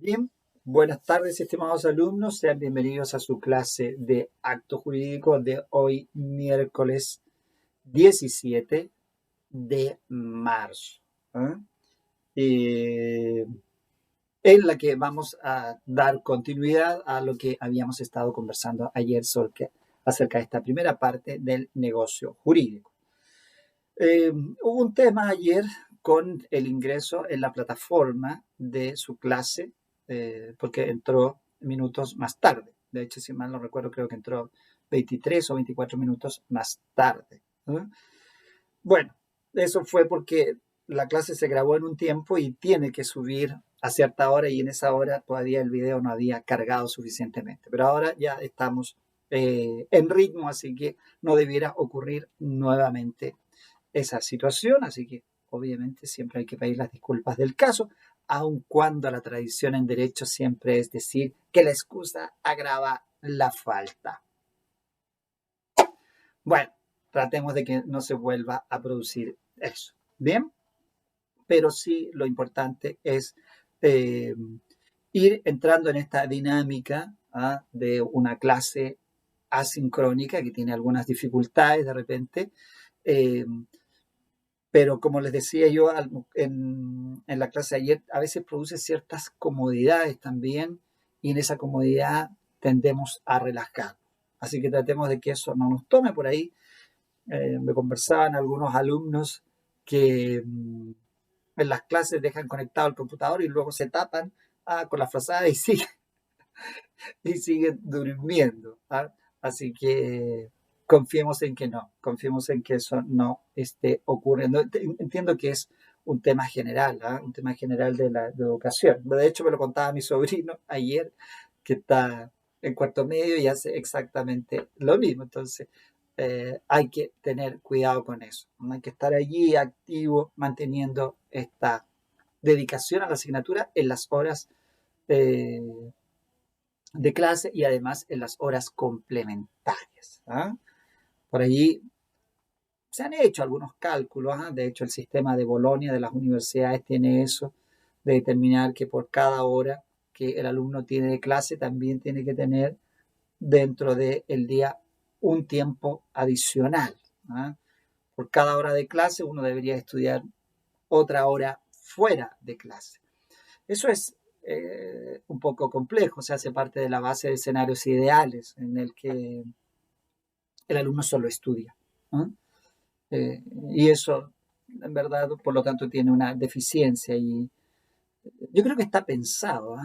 Bien, buenas tardes, estimados alumnos. Sean bienvenidos a su clase de acto jurídico de hoy, miércoles 17 de marzo. ¿eh? Eh, en la que vamos a dar continuidad a lo que habíamos estado conversando ayer acerca de esta primera parte del negocio jurídico. Hubo un tema ayer con el ingreso en la plataforma de su clase, porque entró minutos más tarde. De hecho, si mal no recuerdo, creo que entró 23 o 24 minutos más tarde. Bueno, eso fue porque la clase se grabó en un tiempo y tiene que subir a cierta hora y en esa hora todavía el video no había cargado suficientemente. Pero ahora ya estamos en ritmo, así que no debiera ocurrir nuevamente esa situación, así que obviamente siempre hay que pedir las disculpas del caso, aun cuando la tradición en derecho siempre es decir que la excusa agrava la falta. Bueno, tratemos de que no se vuelva a producir eso. Bien, pero sí lo importante es ir entrando en esta dinámica de una clase asincrónica que tiene algunas dificultades de repente, pero como les decía yo en la clase de ayer, a veces produce ciertas comodidades también y en esa comodidad tendemos a relajar. Así que tratemos de que eso no nos tome por ahí. Me conversaban algunos alumnos que en las clases dejan conectado el computador y luego se tapan con la frazada y siguen durmiendo. Así que confiemos en que no, confiemos en que eso no esté ocurriendo. Entiendo que es un tema general, un tema general de educación. De hecho, me lo contaba mi sobrino ayer, que está en cuarto medio y hace exactamente lo mismo. Entonces, hay que tener cuidado con eso. ¿No? Hay que estar allí activo, manteniendo esta dedicación a la asignatura en las horas eh, de clase y además en las horas complementarias. Por allí se han hecho algunos cálculos. De hecho, el sistema de Bolonia de las universidades tiene eso, de determinar que por cada hora que el alumno tiene de clase también tiene que tener dentro del día un tiempo adicional. Por cada hora de clase uno debería estudiar otra hora fuera de clase. Eso es un poco complejo, se hace parte de la base de escenarios ideales en el que el alumno solo estudia. ¿no? Y eso, en verdad, por lo tanto, tiene una deficiencia y yo creo que está pensado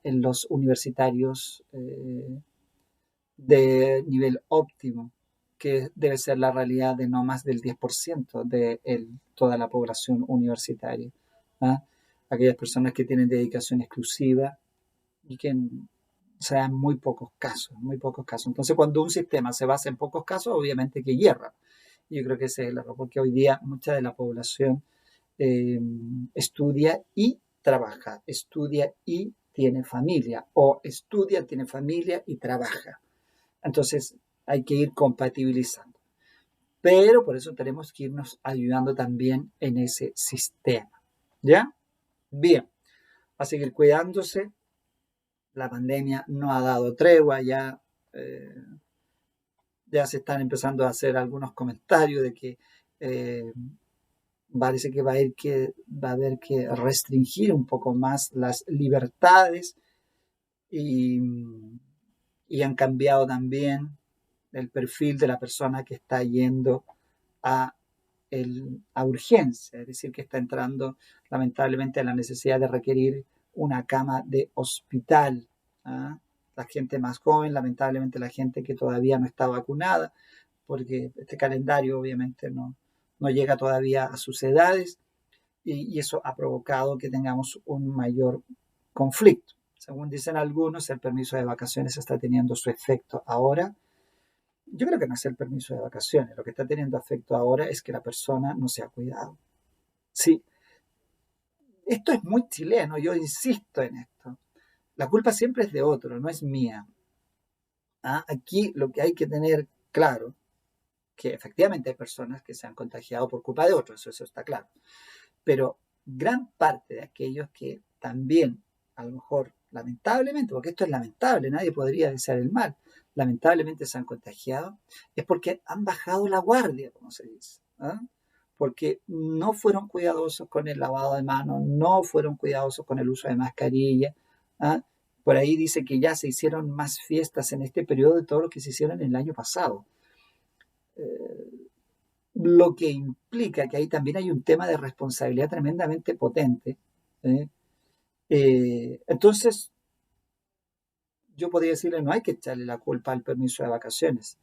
en los universitarios de nivel óptimo, que debe ser la realidad de no más del 10% de toda la población universitaria. ¿ah? Aquellas personas que tienen dedicación exclusiva y que se dan muy pocos casos, muy pocos casos. Entonces, cuando un sistema se basa en pocos casos, obviamente que hierra. Y yo creo que ese es el error, porque hoy día mucha de la población estudia y trabaja, estudia y tiene familia, o estudia, tiene familia y trabaja. Entonces, hay que ir compatibilizando. Pero por eso tenemos que irnos ayudando también en ese sistema. ¿Ya? Bien, a seguir cuidándose. La pandemia no ha dado tregua, eh, ya se están empezando a hacer algunos comentarios de que eh, parece que va a haber que restringir un poco más las libertades y, y han cambiado también el perfil de la persona que está yendo a, a urgencia, es decir, que está entrando lamentablemente a la necesidad de requerir una cama de hospital. ¿ah? La gente más joven, lamentablemente la gente que todavía no está vacunada, porque este calendario obviamente no llega todavía a sus edades y eso ha provocado que tengamos un mayor conflicto. Según dicen algunos, el permiso de vacaciones está teniendo su efecto ahora. Yo creo que no es el permiso de vacaciones, lo que está teniendo efecto ahora es que la persona no se ha cuidado. Sí, esto es muy chileno, yo insisto en esto. La culpa siempre es de otro, no es mía. Aquí lo que hay que tener claro, que efectivamente hay personas que se han contagiado por culpa de otros, eso está claro. Pero gran parte de aquellos que también a lo mejor, lamentablemente, porque esto es lamentable, nadie podría desear el mal, lamentablemente se han contagiado, es porque han bajado la guardia, como se dice, ¿ah? Porque no fueron cuidadosos con el lavado de manos, no fueron cuidadosos con el uso de mascarilla, ¿ah? Por ahí dice que ya se hicieron más fiestas en este periodo de todo lo que se hicieron en el año pasado. Lo que implica que ahí también hay un tema de responsabilidad tremendamente potente. ¿Eh? Entonces, yo podría decirle, no hay que echarle la culpa al permiso de vacaciones.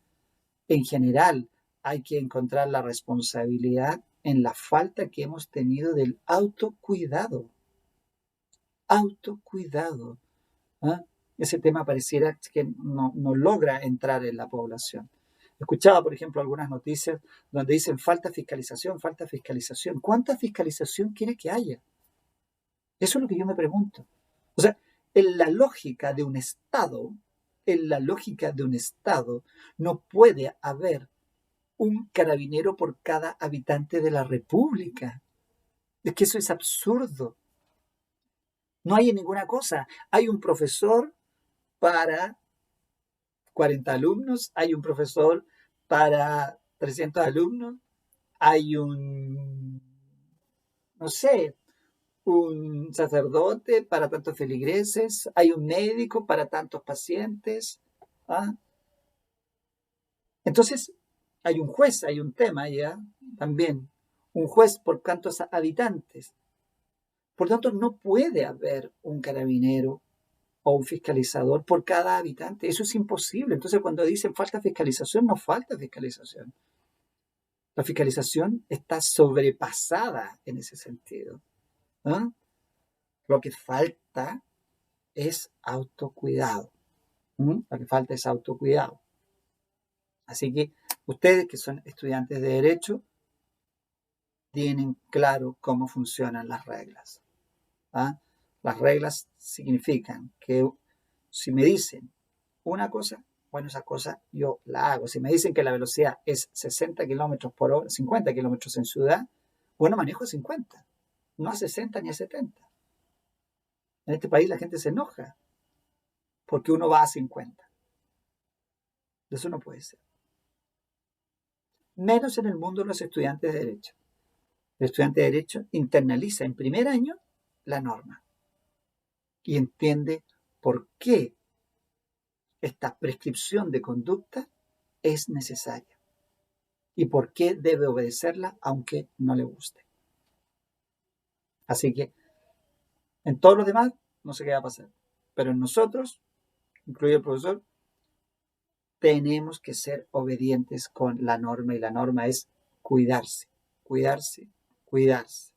En general, hay que encontrar la responsabilidad en la falta que hemos tenido del autocuidado. Autocuidado. ¿Ah? Ese tema pareciera que no logra entrar en la población. Escuchaba, por ejemplo, algunas noticias donde dicen falta fiscalización, falta fiscalización. ¿Cuánta fiscalización quiere que haya? Eso es lo que yo me pregunto. O sea, en la lógica de un Estado, en la lógica de un Estado, no puede haber un carabinero por cada habitante de la República. Es que eso es absurdo. No hay ninguna cosa. Hay un profesor para 40 alumnos, hay un profesor para 300 alumnos, hay un, no sé, un sacerdote para tantos feligreses, hay un médico para tantos pacientes. ¿Ah? Entonces, hay un juez, hay un tema ya también, un juez por tantos habitantes. Por tanto, no puede haber un carabinero o un fiscalizador por cada habitante. Eso es imposible. Entonces, cuando dicen falta fiscalización, no falta fiscalización. La fiscalización está sobrepasada en ese sentido. ¿Ah? Lo que falta es autocuidado. Lo que falta es autocuidado. Así que ustedes que son estudiantes de Derecho tienen claro cómo funcionan las reglas. ¿Ah? Las reglas significan que si me dicen una cosa, bueno, esa cosa yo la hago. Si me dicen que la velocidad es 60 kilómetros por hora, 50 kilómetros en ciudad, bueno, manejo 50, no a 60 ni a 70. En este país la gente se enoja porque uno va a 50. Eso no puede ser. Menos en el mundo de los estudiantes de Derecho. El estudiante de Derecho internaliza en primer año la norma y entiende por qué esta prescripción de conducta es necesaria y por qué debe obedecerla aunque no le guste. Así que en todos los demás no sé qué va a pasar, pero en nosotros, incluido el profesor, tenemos que ser obedientes con la norma y la norma es cuidarse, cuidarse, cuidarse.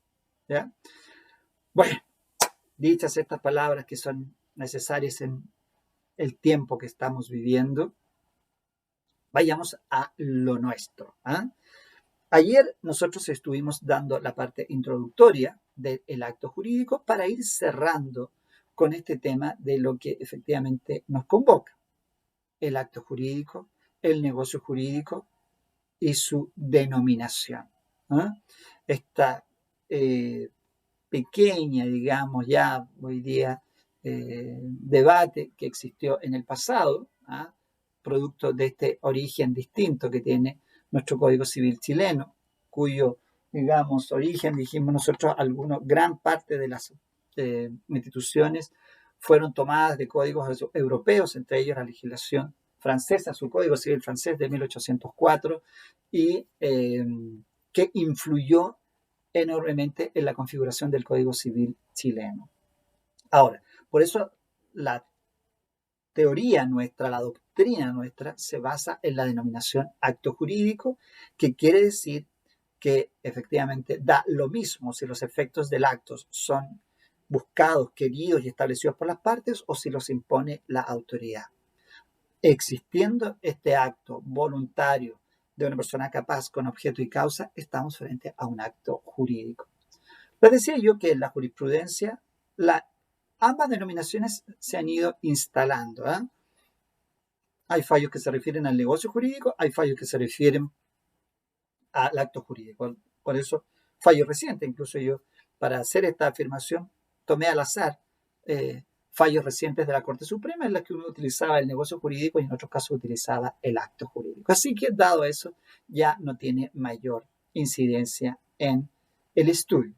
¿Ya? Bueno, dichas estas palabras que son necesarias en el tiempo que estamos viviendo, vayamos a lo nuestro. ¿Ah? Ayer nosotros estuvimos dando la parte introductoria del acto jurídico para ir cerrando con este tema de lo que efectivamente nos convoca. El acto jurídico, el negocio jurídico y su denominación. ¿Ah? Esta pequeña, digamos, ya hoy día debate que existió en el pasado, ¿ah? Producto de este origen distinto que tiene nuestro Código Civil chileno, cuyo, digamos, origen, dijimos nosotros, gran parte de las instituciones fueron tomadas de códigos europeos, entre ellos la legislación francesa, su Código Civil francés de 1804, y que influyó enormemente en la configuración del Código Civil chileno. Ahora, por eso la teoría nuestra, la doctrina nuestra, se basa en la denominación acto jurídico, que quiere decir que efectivamente da lo mismo si los efectos del acto son buscados, queridos y establecidos por las partes o si los impone la autoridad. Existiendo este acto voluntario de una persona capaz con objeto y causa, estamos frente a un acto jurídico. Les decía yo que en la jurisprudencia ambas denominaciones se han ido instalando. ¿Eh? Hay fallos que se refieren al negocio jurídico, hay fallos que se refieren al acto jurídico. Por eso, fallo reciente, incluso yo, para hacer esta afirmación, tomé al azar fallos recientes de la Corte Suprema en los que uno utilizaba el negocio jurídico y en otros casos utilizaba el acto jurídico. Así que, dado eso, ya no tiene mayor incidencia en el estudio.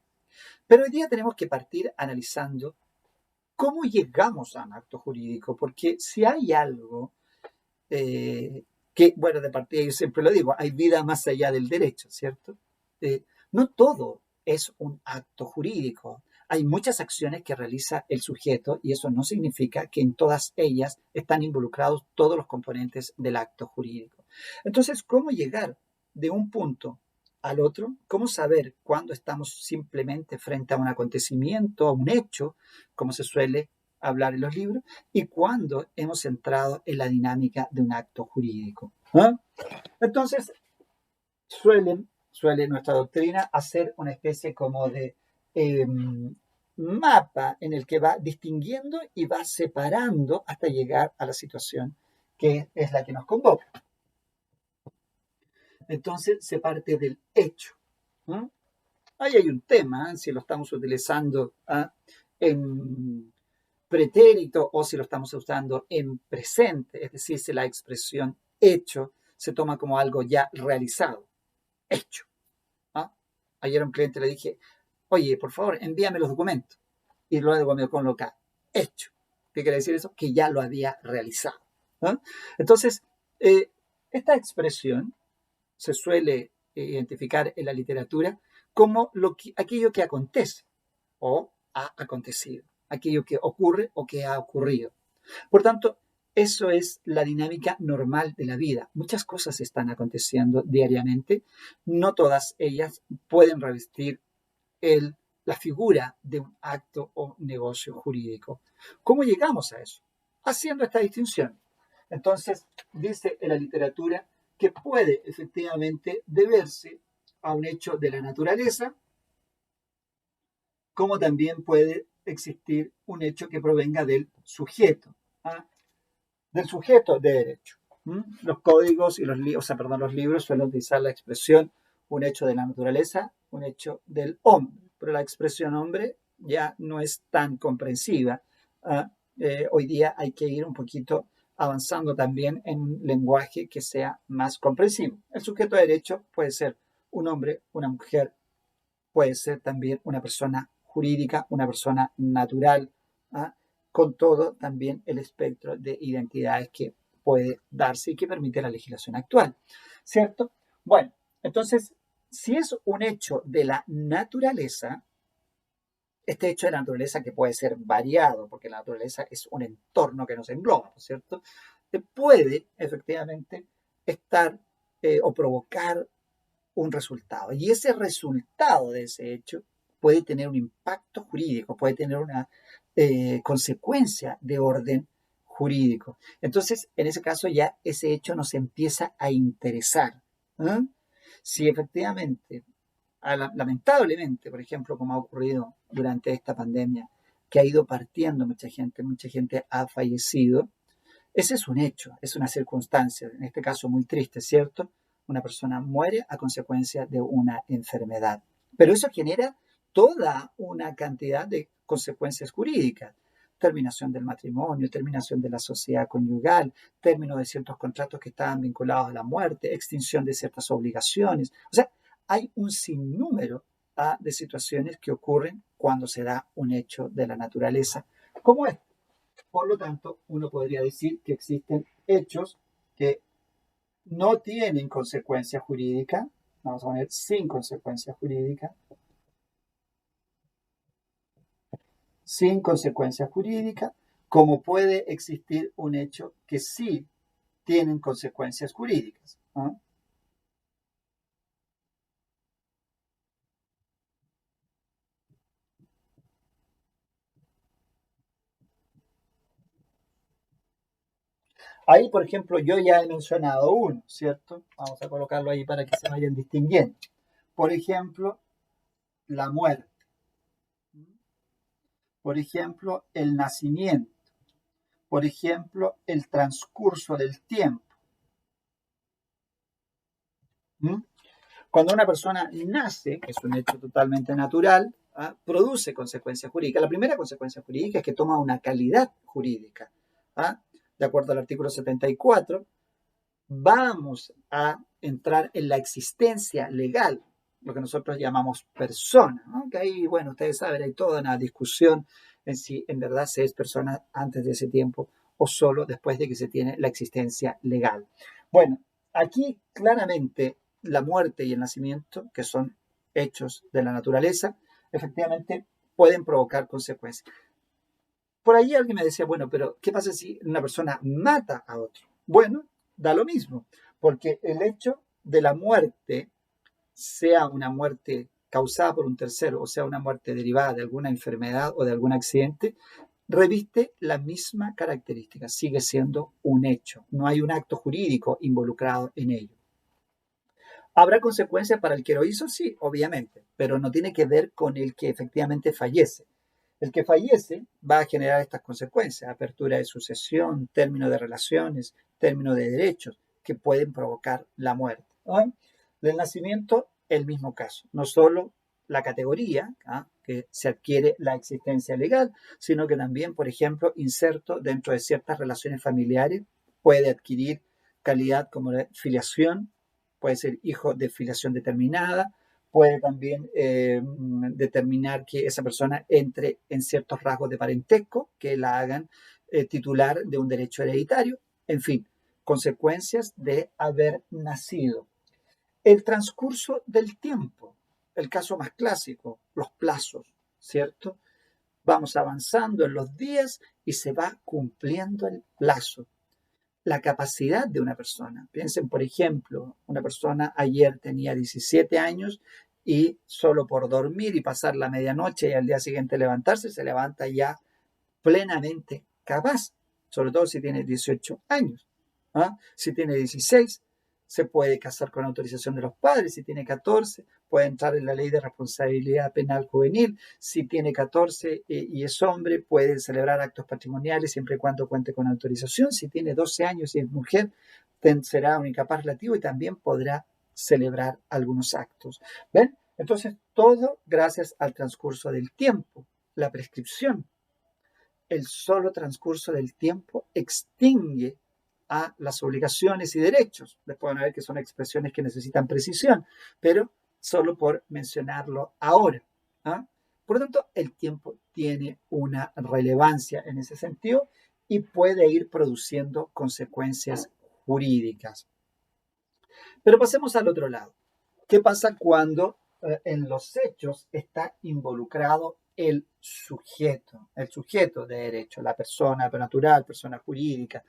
Pero hoy día tenemos que partir analizando cómo llegamos a un acto jurídico, porque si hay algo que, bueno, de partida yo siempre lo digo, hay vida más allá del derecho, ¿cierto? No todo es un acto jurídico. Hay muchas acciones que realiza el sujeto y eso no significa que en todas ellas están involucrados todos los componentes del acto jurídico. Entonces, ¿cómo llegar de un punto al otro? ¿Cómo saber cuándo estamos simplemente frente a un acontecimiento, a un hecho, como se suele hablar en los libros, y cuándo hemos entrado en la dinámica de un acto jurídico? ¿Ah? Entonces, suele nuestra doctrina hacer una especie como de mapa en el que va distinguiendo y va separando hasta llegar a la situación que es la que nos convoca. Entonces se parte del hecho. ¿No? Ahí hay un tema, si lo estamos utilizando en pretérito o si lo estamos usando en presente, es decir, si la expresión hecho se toma como algo ya realizado, hecho. ¿Ah? Ayer a un cliente le dije, oye, por favor, envíame los documentos. Y luego me coloca hecho. ¿Qué quiere decir eso? Que ya lo había realizado. ¿No? Entonces, esta expresión se suele identificar en la literatura como aquello que acontece o ha acontecido, aquello que ocurre o que ha ocurrido. Por tanto, eso es la dinámica normal de la vida. Muchas cosas están aconteciendo diariamente, no todas ellas pueden revestir la figura de un acto o negocio jurídico. ¿Cómo llegamos a eso? Haciendo esta distinción. Entonces, dice en la literatura que puede efectivamente deberse a un hecho de la naturaleza, como también puede existir un hecho que provenga del sujeto, del sujeto de derecho. Los códigos y los libros suelen utilizar la expresión un hecho de la naturaleza, un hecho del hombre, pero la expresión hombre ya no es tan comprensiva. Hoy día hay que ir un poquito avanzando también en un lenguaje que sea más comprensivo. El sujeto de derecho puede ser un hombre, una mujer, puede ser también una persona jurídica, una persona natural, con todo también el espectro de identidades que puede darse y que permite la legislación actual, ¿cierto? Bueno, entonces, si es un hecho de la naturaleza, este hecho de la naturaleza que puede ser variado, porque la naturaleza es un entorno que nos engloba, ¿no es cierto? Puede efectivamente estar o provocar un resultado. Y ese resultado de ese hecho puede tener un impacto jurídico, puede tener una consecuencia de orden jurídico. Entonces, en ese caso ya ese hecho nos empieza a interesar. ¿Eh? Si efectivamente, lamentablemente, por ejemplo, como ha ocurrido durante esta pandemia, que ha ido partiendo mucha gente ha fallecido, ese es un hecho, es una circunstancia, en este caso muy triste, ¿cierto? Una persona muere a consecuencia de una enfermedad. Pero eso genera toda una cantidad de consecuencias jurídicas. Terminación del matrimonio, terminación de la sociedad conyugal, término de ciertos contratos que estaban vinculados a la muerte, extinción de ciertas obligaciones. O sea, hay un sinnúmero de situaciones que ocurren cuando se da un hecho de la naturaleza como este. Por lo tanto, uno podría decir que existen hechos que no tienen consecuencia jurídica, vamos a poner sin consecuencia jurídica, como puede existir un hecho que sí tienen consecuencias jurídicas. ¿No? Ahí, por ejemplo, yo ya he mencionado uno, ¿cierto? Vamos a colocarlo ahí para que se vayan distinguiendo. Por ejemplo, la muerte. Por ejemplo, el nacimiento. Por ejemplo, el transcurso del tiempo. Cuando una persona nace, que es un hecho totalmente natural, produce consecuencias jurídicas. La primera consecuencia jurídica es que toma una calidad jurídica. De acuerdo al artículo 74, vamos a entrar en la existencia legal, lo que nosotros llamamos persona, ¿no? Que ahí, bueno, ustedes saben, hay toda una discusión en si en verdad se es persona antes de ese tiempo o solo después de que se tiene la existencia legal. Bueno, aquí claramente la muerte y el nacimiento, que son hechos de la naturaleza, efectivamente pueden provocar consecuencias. Por ahí alguien me decía, bueno, pero ¿qué pasa si una persona mata a otro? Bueno, da lo mismo, porque el hecho de la muerte, sea una muerte causada por un tercero o sea una muerte derivada de alguna enfermedad o de algún accidente, reviste la misma característica, sigue siendo un hecho, no hay un acto jurídico involucrado en ello. ¿Habrá consecuencias para el que lo hizo? Sí, obviamente, pero no tiene que ver con el que efectivamente fallece. El que fallece va a generar estas consecuencias: apertura de sucesión, término de relaciones, término de derechos, que pueden provocar la muerte. Del nacimiento, el mismo caso. No solo la categoría, que se adquiere la existencia legal, sino que también, por ejemplo, inserto dentro de ciertas relaciones familiares, puede adquirir calidad como de filiación, puede ser hijo de filiación determinada, puede también determinar que esa persona entre en ciertos rasgos de parentesco que la hagan titular de un derecho hereditario. En fin, consecuencias de haber nacido. El transcurso del tiempo, el caso más clásico, los plazos, ¿cierto? Vamos avanzando en los días y se va cumpliendo el plazo. La capacidad de una persona. Piensen, por ejemplo, una persona ayer tenía 17 años y solo por dormir y pasar la medianoche y al día siguiente levantarse, se levanta ya plenamente capaz, sobre todo si tiene 18 años. Si tiene 16, se puede casar con autorización de los padres. Si tiene 14, puede entrar en la ley de responsabilidad penal juvenil. Si tiene 14 y es hombre, puede celebrar actos patrimoniales siempre y cuando cuente con autorización. Si tiene 12 años y es mujer, será un incapaz relativo y también podrá celebrar algunos actos. ¿Ven? Entonces, todo gracias al transcurso del tiempo, la prescripción. El solo transcurso del tiempo extingue a las obligaciones y derechos. Después van a ver que son expresiones que necesitan precisión, pero solo por mencionarlo ahora. Por lo tanto, el tiempo tiene una relevancia en ese sentido y puede ir produciendo consecuencias jurídicas. Pero pasemos al otro lado. ¿Qué pasa cuando en los hechos está involucrado el sujeto de derecho, la persona natural, persona jurídica,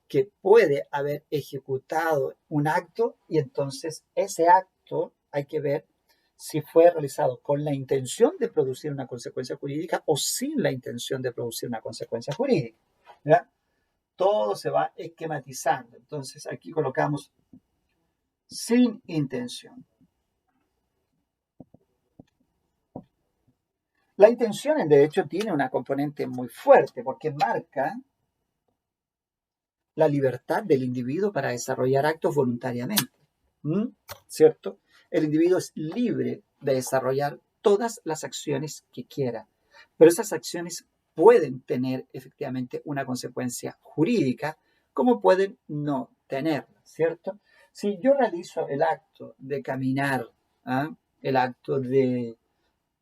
que puede haber ejecutado un acto y entonces ese acto hay que ver si fue realizado con la intención de producir una consecuencia jurídica o sin la intención de producir una consecuencia jurídica? ¿Ya? Todo se va esquematizando. Entonces aquí colocamos sin intención. La intención en derecho tiene una componente muy fuerte porque marca la libertad del individuo para desarrollar actos voluntariamente. ¿Cierto? El individuo es libre de desarrollar todas las acciones que quiera, pero esas acciones pueden tener efectivamente una consecuencia jurídica, como pueden no tenerla, ¿cierto? Si yo realizo el acto de caminar, el acto de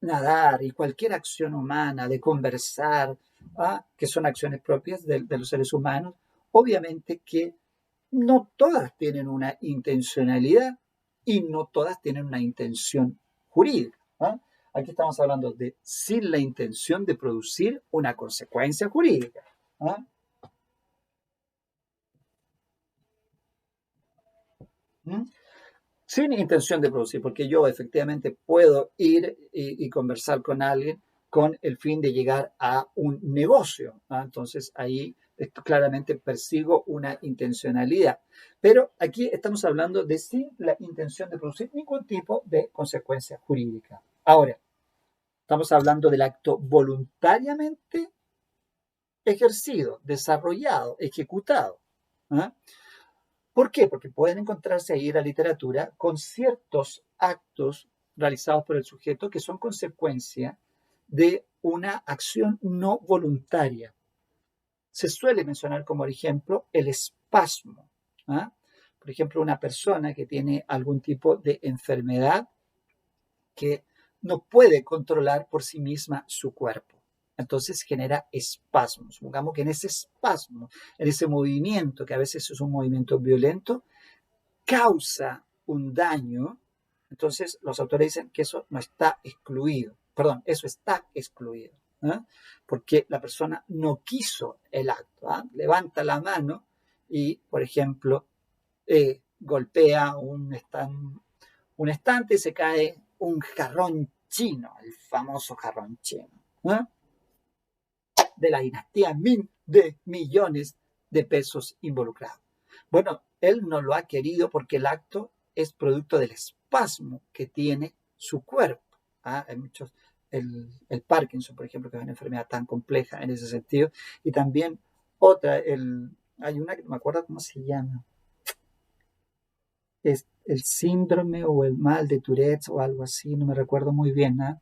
nadar y cualquier acción humana, de conversar, que son acciones propias de los seres humanos, obviamente que no todas tienen una intencionalidad y no todas tienen una intención jurídica. Aquí estamos hablando de sin la intención de producir una consecuencia jurídica. ¿Mm? Sin intención de producir, porque yo efectivamente puedo ir y conversar con alguien con el fin de llegar a un negocio. Entonces ahí claramente persigo una intencionalidad. Pero aquí estamos hablando de sin la intención de producir ningún tipo de consecuencia jurídica. Ahora, estamos hablando del acto voluntariamente ejercido, desarrollado, ejecutado. ¿Por qué? Porque pueden encontrarse ahí en la literatura con ciertos actos realizados por el sujeto que son consecuencia de una acción no voluntaria. Se suele mencionar como ejemplo el espasmo. ¿Ah? Por ejemplo, una persona que tiene algún tipo de enfermedad que no puede controlar por sí misma su cuerpo. Entonces genera espasmos. Supongamos que en ese espasmo, en ese movimiento, que a veces es un movimiento violento, causa un daño. Entonces los autores dicen que eso no está excluido. Perdón, eso está excluido. ¿Eh? Porque la persona no quiso el acto. ¿Eh? Levanta la mano y, por ejemplo, golpea un estante y se cae un jarrón chino, el famoso jarrón chino, ¿eh? De la dinastía Ming, de millones de pesos involucrados. Bueno, él no lo ha querido porque el acto es producto del espasmo que tiene su cuerpo. ¿Ah? Hay muchos, el Parkinson, por ejemplo, que es una enfermedad tan compleja en ese sentido, y también otra, hay una que no me acuerdo cómo se llama, es el síndrome o el mal de Tourette o algo así, no me recuerdo muy bien. ¿Eh?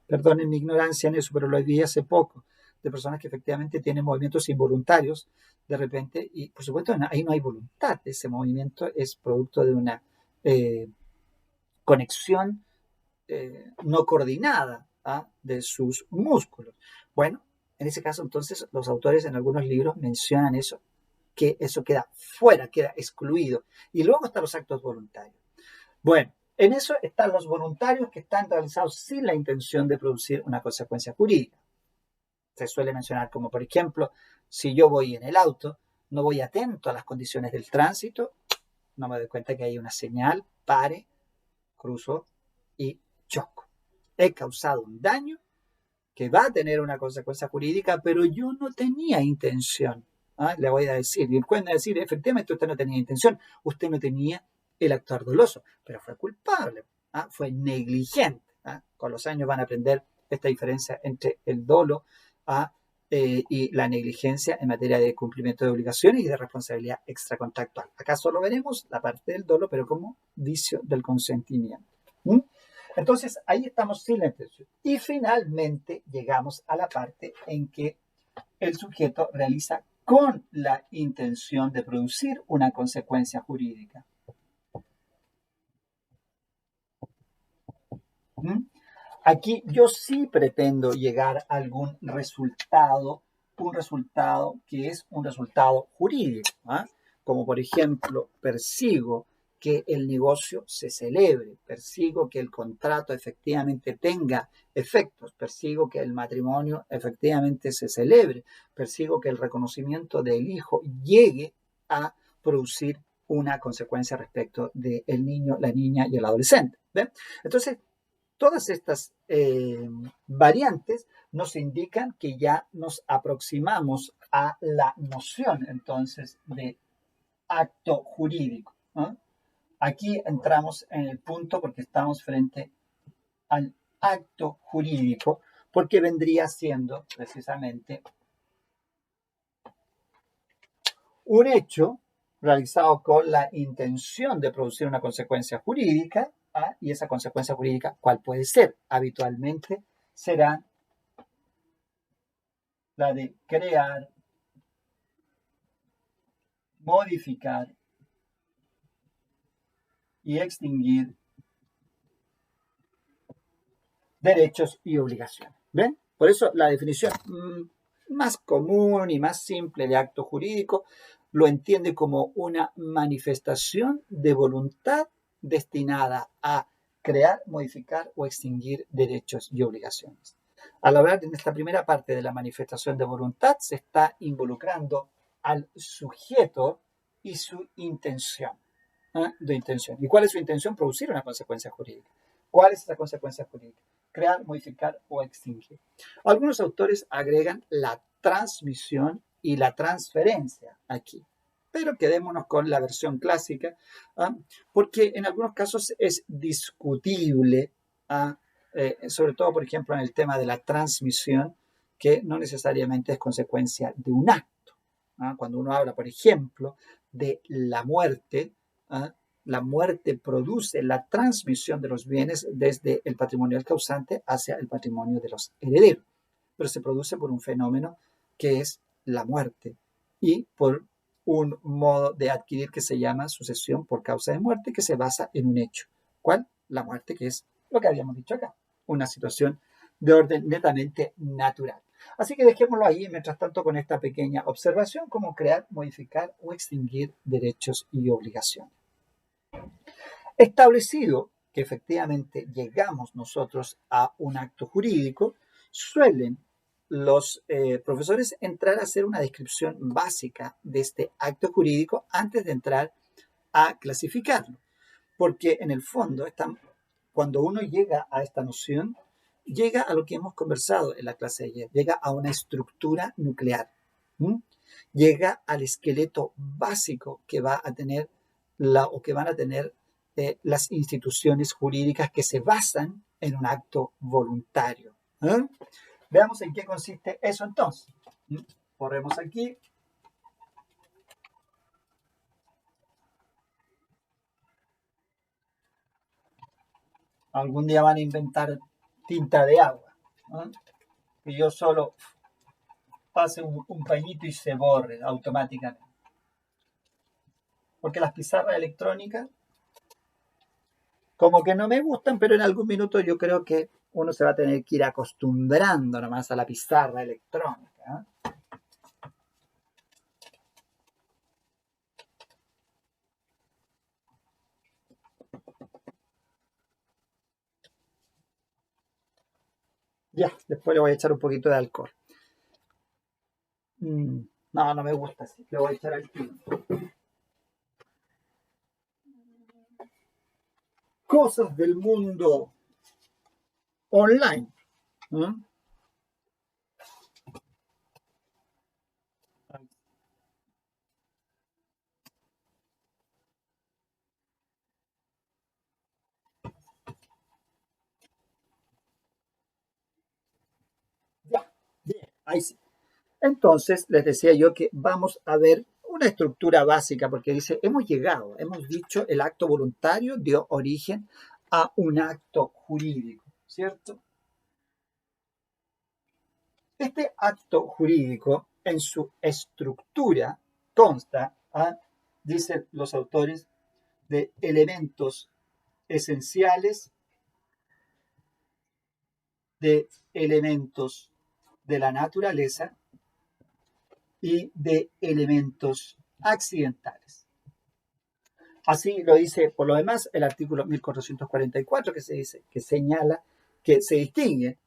Perdonen mi ignorancia en eso, pero lo vi hace poco, de personas que efectivamente tienen movimientos involuntarios de repente, y por supuesto ahí no hay voluntad, ese movimiento es producto de una conexión no coordinada de sus músculos. Bueno, en ese caso entonces los autores en algunos libros mencionan eso, que eso queda fuera, queda excluido. Y luego están los actos voluntarios. Bueno, en eso están los voluntarios que están realizados sin la intención de producir una consecuencia jurídica. Se suele mencionar como, por ejemplo, si yo voy en el auto, no voy atento a las condiciones del tránsito, no me doy cuenta que hay una señal, pare, cruzo y choco. He causado un daño que va a tener una consecuencia jurídica, pero yo no tenía intención. ¿Ah? Le voy a decir, y pueden decir, efectivamente usted no tenía intención, usted no tenía el actuar doloso, pero fue culpable, ¿ah? Fue negligente. ¿Ah? Con los años van a aprender esta diferencia entre el dolo y la negligencia en materia de cumplimiento de obligaciones y de responsabilidad extracontractual. Acá solo veremos la parte del dolo, pero como vicio del consentimiento. ¿Mm? Entonces, ahí estamos sin la intención. Y finalmente llegamos a la parte en que el sujeto realiza con la intención de producir una consecuencia jurídica. ¿Mm? Aquí yo sí pretendo llegar a algún resultado, un resultado que es un resultado jurídico, ¿ah? Como por ejemplo, persigo que el negocio se celebre, persigo que el contrato efectivamente tenga efectos, persigo que el matrimonio efectivamente se celebre, persigo que el reconocimiento del hijo llegue a producir una consecuencia respecto del niño, la niña y el adolescente. ¿Ven? Entonces, todas estas variantes nos indican que ya nos aproximamos a la noción entonces de acto jurídico, ¿no? Aquí entramos en el punto porque estamos frente al acto jurídico, porque vendría siendo precisamente un hecho realizado con la intención de producir una consecuencia jurídica, y esa consecuencia jurídica, ¿cuál puede ser? Habitualmente será la de crear, modificar y extinguir derechos y obligaciones. ¿Ven? Por eso la definición más común y más simple de acto jurídico lo entiende como una manifestación de voluntad destinada a crear, modificar o extinguir derechos y obligaciones. Al hablar en esta primera parte de la manifestación de voluntad, se está involucrando al sujeto y su intención. De intención. ¿Y cuál es su intención? Producir una consecuencia jurídica. ¿Cuál es esa consecuencia jurídica? Crear, modificar o extinguir. Algunos autores agregan la transmisión y la transferencia aquí, pero quedémonos con la versión clásica, porque en algunos casos es discutible, sobre todo, por ejemplo, en el tema de la transmisión, que no necesariamente es consecuencia de un acto. Cuando uno habla, por ejemplo, de la muerte la muerte produce la transmisión de los bienes desde el patrimonio del causante hacia el patrimonio de los herederos. Pero se produce por un fenómeno que es la muerte y por un modo de adquirir que se llama sucesión por causa de muerte, que se basa en un hecho. ¿Cuál? La muerte, que es lo que habíamos dicho acá, una situación de orden netamente natural. Así que dejémoslo ahí, mientras tanto, con esta pequeña observación, como crear, modificar o extinguir derechos y obligaciones. Establecido que efectivamente llegamos nosotros a un acto jurídico, suelen los profesores entrar a hacer una descripción básica de este acto jurídico antes de entrar a clasificarlo. Porque en el fondo, cuando uno llega a esta noción, llega a lo que hemos conversado en la clase de ayer, llega a una estructura nuclear, llega al esqueleto básico que va a tener o que van a tener las instituciones jurídicas que se basan en un acto voluntario. Veamos en qué consiste eso entonces. Corremos aquí. Algún día van a inventar tinta de agua, que yo solo pase un pañito y se borre automáticamente. Porque las pizarras electrónicas como que no me gustan, pero en algún minuto yo creo que uno se va a tener que ir acostumbrando nomás a la pizarra electrónica. Ya, después le voy a echar un poquito de alcohol. No, no me gusta así. Le voy a echar al tiro. Cosas del mundo online. Ya, bien, ahí sí. Entonces, les decía yo que vamos a ver una estructura básica, porque dice, hemos dicho, el acto voluntario dio origen a un acto jurídico, ¿cierto? Este acto jurídico, en su estructura, consta, dicen los autores, de elementos esenciales, de elementos de la naturaleza y de elementos accidentales. Así lo dice, por lo demás, el artículo 1444, que señala que se distingue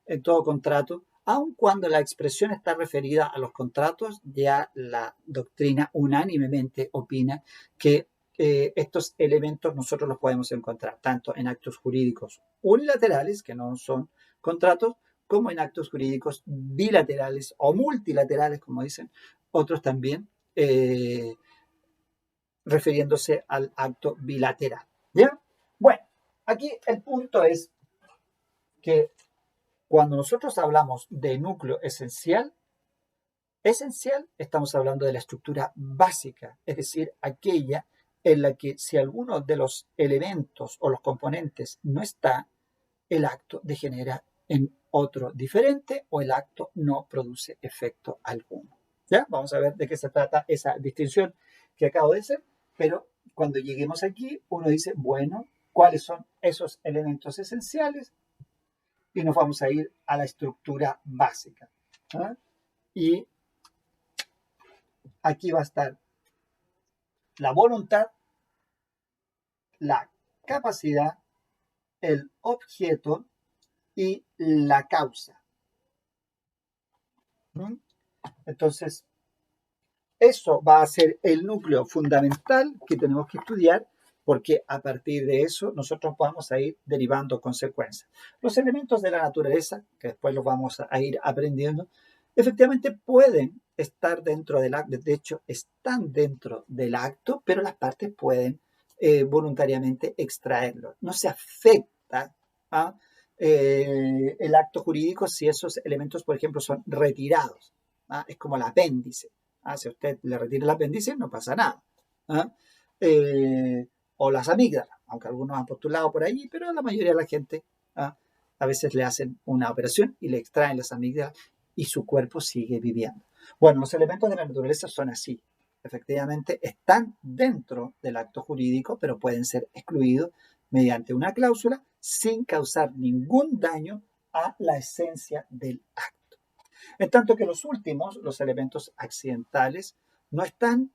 en todo contrato, aun cuando la expresión está referida a los contratos, ya la doctrina unánimemente opina que estos elementos nosotros los podemos encontrar tanto en actos jurídicos unilaterales, que no son contratos, como en actos jurídicos bilaterales o multilaterales, como dicen otros también, refiriéndose al acto bilateral. ¿Bien? Bueno, aquí el punto es que cuando nosotros hablamos de núcleo esencial, estamos hablando de la estructura básica, es decir, aquella en la que si alguno de los elementos o los componentes no está, el acto degenera en otro diferente o el acto no produce efecto alguno. ¿Ya? Vamos a ver de qué se trata esa distinción que acabo de hacer, pero cuando lleguemos aquí, uno dice, bueno, ¿cuáles son esos elementos esenciales? Y nos vamos a ir a la estructura básica. Y aquí va a estar la voluntad, la capacidad, el objeto y la causa. Entonces, eso va a ser el núcleo fundamental que tenemos que estudiar, porque a partir de eso nosotros vamos a ir derivando consecuencias. Los elementos de la naturaleza, que después los vamos a ir aprendiendo, efectivamente pueden estar dentro del acto, de hecho están dentro del acto, pero las partes pueden voluntariamente extraerlo. No se afecta a el acto jurídico si esos elementos, por ejemplo, son retirados. Es como el apéndice. Si a usted le retira el apéndice, no pasa nada. o las amígdalas, aunque algunos han postulado por ahí, pero la mayoría de la gente a veces le hacen una operación y le extraen las amígdalas y su cuerpo sigue viviendo. Bueno, los elementos de la naturaleza son así. Efectivamente, están dentro del acto jurídico, pero pueden ser excluidos mediante una cláusula sin causar ningún daño a la esencia del acto. En tanto que los últimos, los elementos accidentales, no están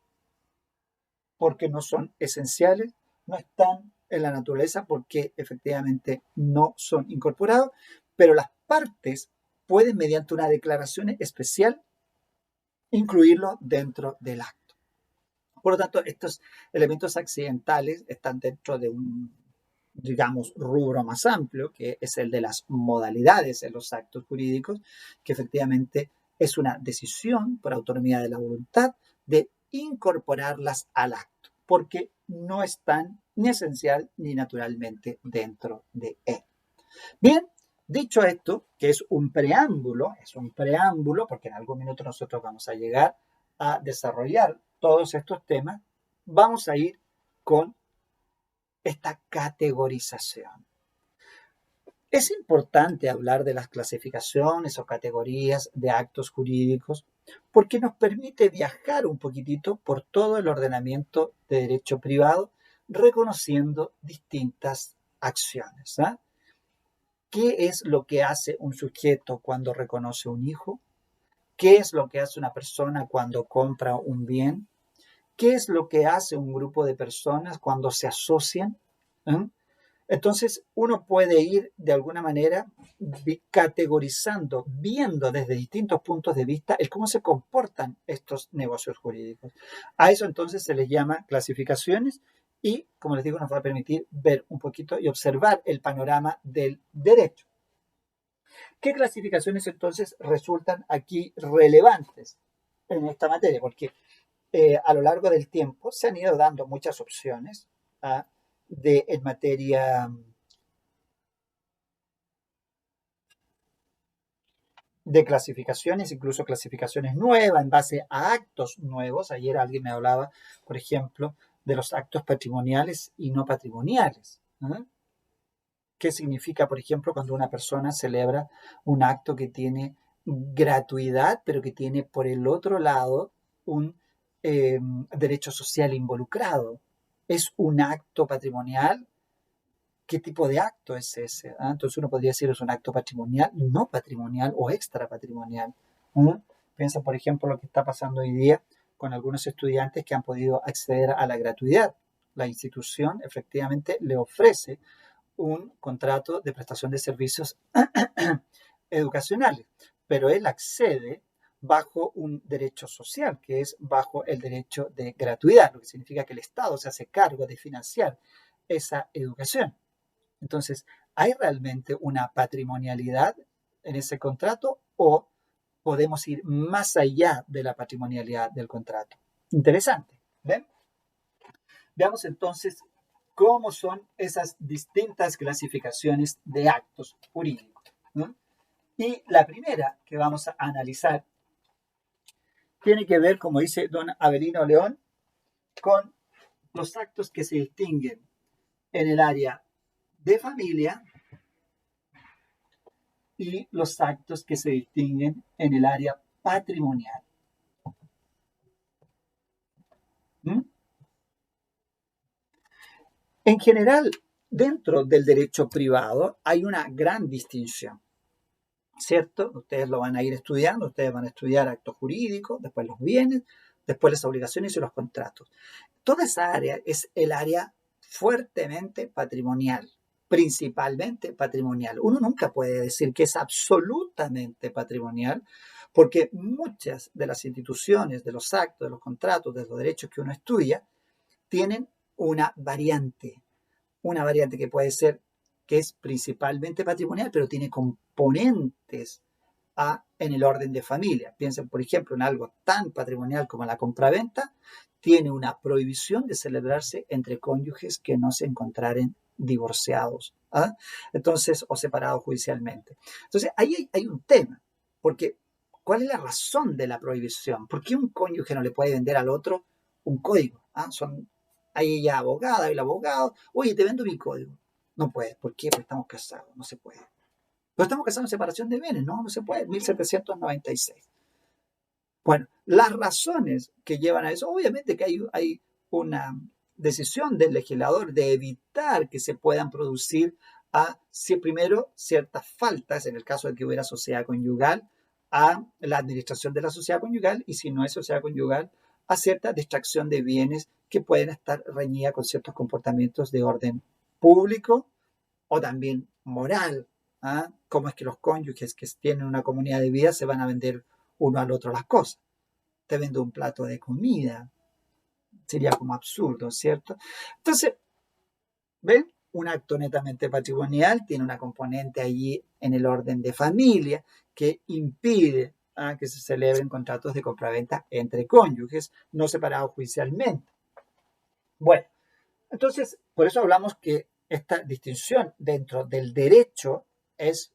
porque no son esenciales, no están en la naturaleza porque efectivamente no son incorporados, pero las partes pueden, mediante una declaración especial, incluirlo dentro del acto. Por lo tanto, estos elementos accidentales están dentro de un, digamos, rubro más amplio, que es el de las modalidades en los actos jurídicos, que efectivamente es una decisión por autonomía de la voluntad de incorporarlas al acto, porque no están ni esencial ni naturalmente dentro de él. Bien, dicho esto, que es un preámbulo, porque en algún minuto nosotros vamos a llegar a desarrollar todos estos temas, vamos a ir con esta categorización. Es importante hablar de las clasificaciones o categorías de actos jurídicos porque nos permite viajar un poquitito por todo el ordenamiento de derecho privado reconociendo distintas acciones. ¿Qué es lo que hace un sujeto cuando reconoce un hijo? ¿Qué es lo que hace una persona cuando compra un bien? ¿Qué es lo que hace un grupo de personas cuando se asocian? Entonces, uno puede ir de alguna manera categorizando, viendo desde distintos puntos de vista el cómo se comportan estos negocios jurídicos. A eso entonces se les llama clasificaciones y, como les digo, nos va a permitir ver un poquito y observar el panorama del derecho. ¿Qué clasificaciones entonces resultan aquí relevantes en esta materia? Porque a lo largo del tiempo se han ido dando muchas opciones en materia de clasificaciones, incluso clasificaciones nuevas en base a actos nuevos. Ayer alguien me hablaba, por ejemplo, de los actos patrimoniales y no patrimoniales. ¿Qué significa, por ejemplo, cuando una persona celebra un acto que tiene gratuidad, pero que tiene por el otro lado un derecho social involucrado? ¿Es un acto patrimonial? ¿Qué tipo de acto es ese? Entonces uno podría decir es un acto patrimonial, no patrimonial o extra patrimonial. Piensa, por ejemplo, lo que está pasando hoy día con algunos estudiantes que han podido acceder a la gratuidad. La institución efectivamente le ofrece un contrato de prestación de servicios educacionales, pero él accede bajo un derecho social, que es bajo el derecho de gratuidad, lo que significa que el Estado se hace cargo de financiar esa educación. Entonces, ¿hay realmente una patrimonialidad en ese contrato o podemos ir más allá de la patrimonialidad del contrato? Interesante. ¿Ven? Veamos entonces cómo son esas distintas clasificaciones de actos jurídicos. Y la primera que vamos a analizar tiene que ver, como dice don Avelino León, con los actos que se distinguen en el área de familia y los actos que se distinguen en el área patrimonial. En general, dentro del derecho privado hay una gran distinción, ¿cierto? Ustedes lo van a ir estudiando, ustedes van a estudiar actos jurídicos, después los bienes, después las obligaciones y los contratos. Toda esa área es el área fuertemente patrimonial, principalmente patrimonial. Uno nunca puede decir que es absolutamente patrimonial, porque muchas de las instituciones, de los actos, de los contratos, de los derechos que uno estudia, tienen una variante que puede ser que es principalmente patrimonial, pero tiene componentes en el orden de familia. Piensen, por ejemplo, en algo tan patrimonial como la compraventa, tiene una prohibición de celebrarse entre cónyuges que no se encontraren divorciados, entonces, o separados judicialmente. Entonces, ahí hay un tema, porque ¿cuál es la razón de la prohibición? ¿Por qué un cónyuge no le puede vender al otro un código? Son Ahí ella abogada, el abogado, oye, te vendo mi código. No puede, ¿por qué? Porque estamos casados, no se puede. Pero estamos casados en separación de bienes, no se puede, 1796. Bueno, las razones que llevan a eso, obviamente que hay una decisión del legislador de evitar que se puedan producir si primero ciertas faltas, en el caso de que hubiera sociedad conyugal, a la administración de la sociedad conyugal, y si no es sociedad conyugal, a cierta distracción de bienes que pueden estar reñidas con ciertos comportamientos de orden público o también moral. Cómo es que los cónyuges que tienen una comunidad de vida se van a vender uno al otro las cosas. Te vendo un plato de comida. Sería como absurdo, ¿cierto? Entonces, ¿ven? Un acto netamente patrimonial tiene una componente allí en el orden de familia que impide que se celebren contratos de compraventa entre cónyuges no separados judicialmente. Bueno, entonces, por eso hablamos que esta distinción dentro del derecho es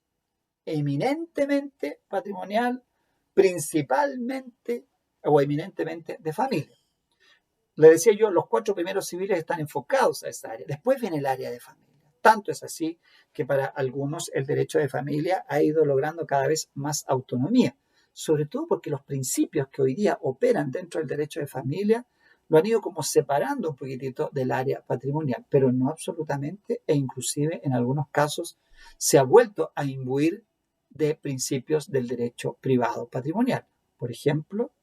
eminentemente patrimonial, principalmente o eminentemente de familia. Le decía yo, los 4 primeros civiles están enfocados a esa área. Después viene el área de familia. Tanto es así que para algunos el derecho de familia ha ido logrando cada vez más autonomía, sobre todo porque los principios que hoy día operan dentro del derecho de familia lo han ido como separando un poquitito del área patrimonial, pero no absolutamente, e inclusive en algunos casos se ha vuelto a imbuir de principios del derecho privado patrimonial. Por ejemplo,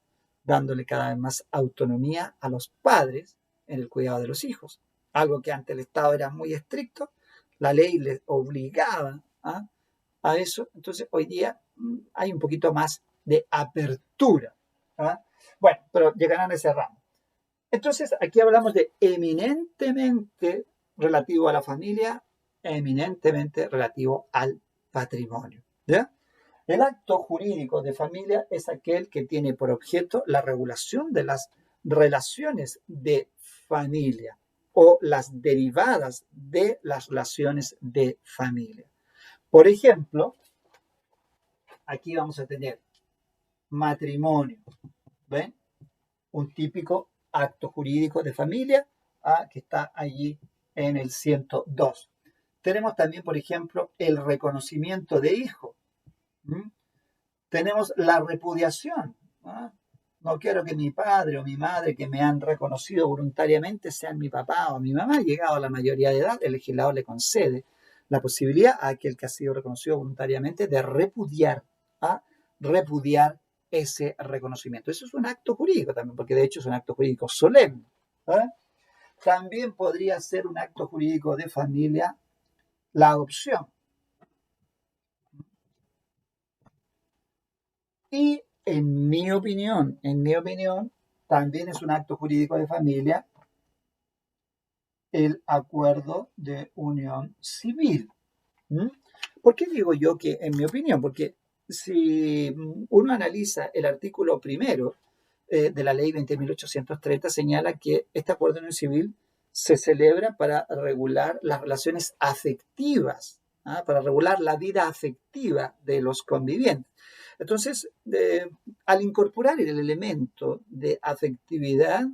dándole cada vez más autonomía a los padres en el cuidado de los hijos. Algo que ante el Estado era muy estricto, la ley les obligaba a eso. Entonces hoy día hay un poquito más de apertura. Bueno, pero llegarán a ese ramo. Entonces aquí hablamos de eminentemente relativo a la familia, eminentemente relativo al patrimonio. ¿Ya? El acto jurídico de familia es aquel que tiene por objeto la regulación de las relaciones de familia o las derivadas de las relaciones de familia. Por ejemplo, aquí vamos a tener matrimonio, ¿ven? Un típico acto jurídico de familia que está allí en el 102. Tenemos también, por ejemplo, el reconocimiento de hijo. Tenemos la repudiación. No quiero que mi padre o mi madre que me han reconocido voluntariamente sean mi papá o mi mamá. Llegado a la mayoría de edad, el legislador le concede la posibilidad a aquel que ha sido reconocido voluntariamente de repudiar ese reconocimiento. Eso es un acto jurídico también, porque de hecho es un acto jurídico solemne. También podría ser un acto jurídico de familia la adopción. Y en mi opinión, también es un acto jurídico de familia el acuerdo de unión civil. ¿Por qué digo yo que en mi opinión? Porque si uno analiza el artículo primero de la ley 20.830, señala que este acuerdo de unión civil se celebra para regular las relaciones afectivas, para regular la vida afectiva de los convivientes. Entonces, al incorporar el elemento de afectividad,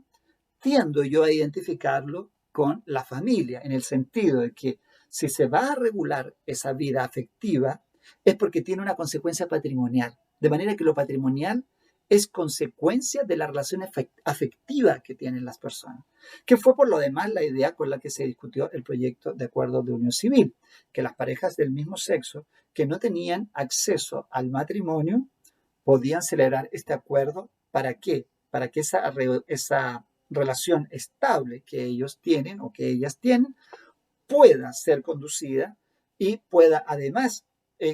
tiendo yo a identificarlo con la familia, en el sentido de que si se va a regular esa vida afectiva, es porque tiene una consecuencia patrimonial. De manera que lo patrimonial es consecuencia de la relación afectiva que tienen las personas, que fue por lo demás la idea con la que se discutió el proyecto de acuerdo de unión civil, que las parejas del mismo sexo que no tenían acceso al matrimonio podían celebrar este acuerdo. ¿Para qué? Para que esa relación estable que ellos tienen o que ellas tienen pueda ser conducida y pueda además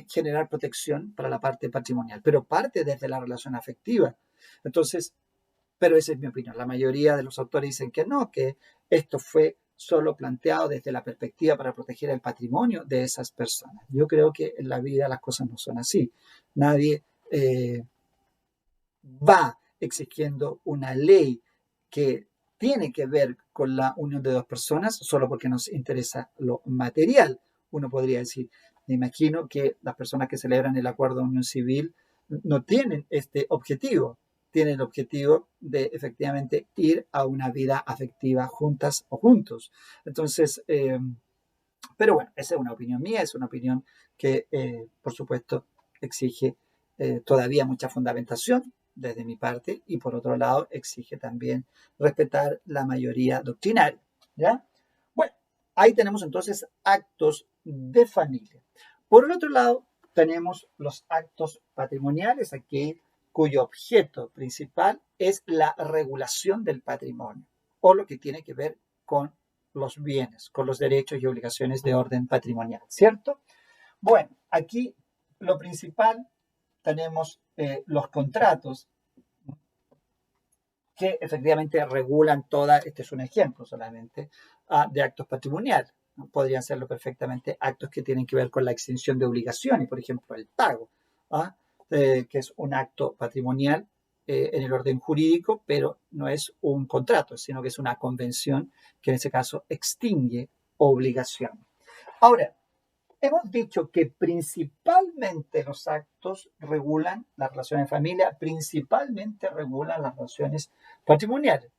generar protección para la parte patrimonial, pero parte desde la relación afectiva. Entonces, pero esa es mi opinión. La mayoría de los autores dicen que no, que esto fue solo planteado desde la perspectiva para proteger el patrimonio de esas personas. Yo creo que en la vida las cosas no son así. Nadie va exigiendo una ley que tiene que ver con la unión de dos personas solo porque nos interesa lo material. Uno podría decir, me imagino que las personas que celebran el acuerdo de unión civil no tienen este objetivo. tienen el objetivo de efectivamente ir a una vida afectiva juntas o juntos. Entonces, pero bueno, esa es una opinión mía, es una opinión que, por supuesto, exige todavía mucha fundamentación desde mi parte y por otro lado exige también respetar la mayoría doctrinaria, ¿ya? Bueno, ahí tenemos entonces actos de familia. Por el otro lado, tenemos los actos patrimoniales, aquí cuyo objeto principal es la regulación del patrimonio o lo que tiene que ver con los bienes, con los derechos y obligaciones de orden patrimonial, ¿cierto? Bueno, aquí lo principal tenemos los contratos que efectivamente regulan este es un ejemplo solamente, de actos patrimoniales. ¿No? Podrían serlo perfectamente actos que tienen que ver con la extinción de obligaciones, por ejemplo, el pago, ¿ah? Que es un acto patrimonial en el orden jurídico, pero no es un contrato, sino que es una convención que en ese caso extingue obligaciones. Ahora, hemos dicho que principalmente los actos regulan las relaciones de familia, principalmente regulan las relaciones patrimoniales,